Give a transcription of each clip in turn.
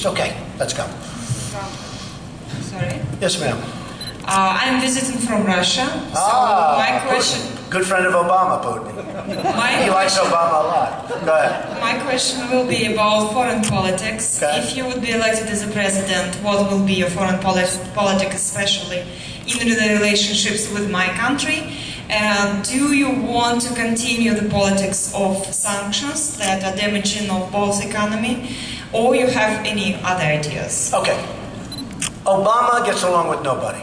Okay, let's go. Sorry? Yes, ma'am. I'm visiting from Russia. So my question... Putin. Good friend of Obama, Putin. He likes Obama a lot. Go ahead. My question will be about foreign politics. Okay. If you would be elected as a president, what will be your foreign politics, especially in the relationships with my country? Do you want to continue the politics of sanctions that are damaging of both economy, or you have any other ideas? Okay. Obama gets along with nobody.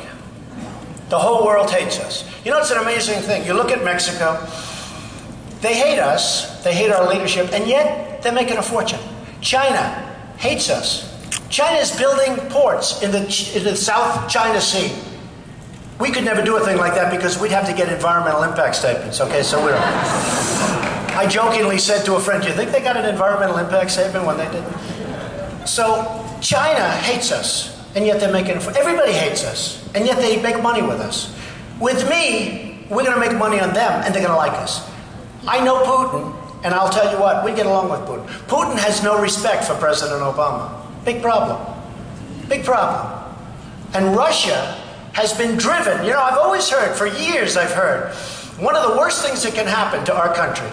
The whole world hates us. You know, it's an amazing thing. You look at Mexico, they hate us, they hate our leadership, and yet they're making a fortune. China hates us. China is building ports in the South China Sea. We could never do a thing like that because we'd have to get environmental impact statements, okay? So I jokingly said to a friend, do you think they got an environmental impact statement when they did? So China hates us. And yet they're making it. Everybody hates us, and yet they make money with us. With me, we're going to make money on them, and they're going to like us. I know Putin, and I'll tell you what, we get along with Putin. Putin has no respect for President Obama. Big problem. Big problem. And Russia has been driven. You know, I've always heard, for years I've heard, one of the worst things that can happen to our country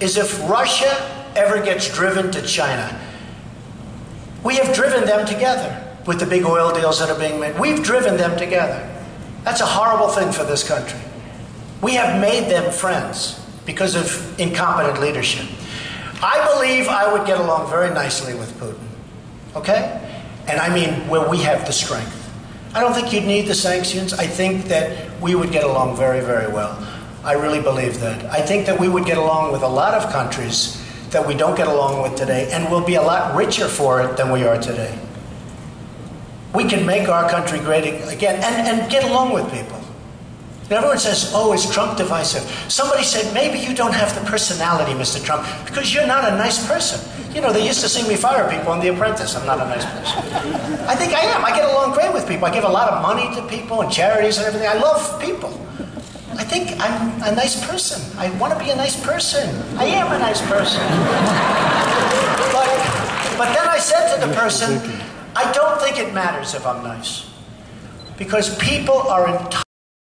is if Russia ever gets driven to China. We have driven them together. With the big oil deals that are being made. We've driven them together. That's a horrible thing for this country. We have made them friends because of incompetent leadership. I believe I would get along very nicely with Putin. Okay? And I mean where we have the strength. I don't think you'd need the sanctions. I think that we would get along very, very well. I really believe that. I think that we would get along with a lot of countries that we don't get along with today, and we'll be a lot richer for it than we are today. We can make our country great again and get along with people. And everyone says, oh, is Trump divisive? Somebody said, maybe you don't have the personality, Mr. Trump, because you're not a nice person. You know, they used to see me fire people on The Apprentice. I'm not a nice person. I think I am. I get along great with people. I give a lot of money to people and charities and everything. I love people. I think I'm a nice person. I want to be a nice person. I am a nice person. But then I said to the person, I don't think it matters if I'm nice. Because people are entitled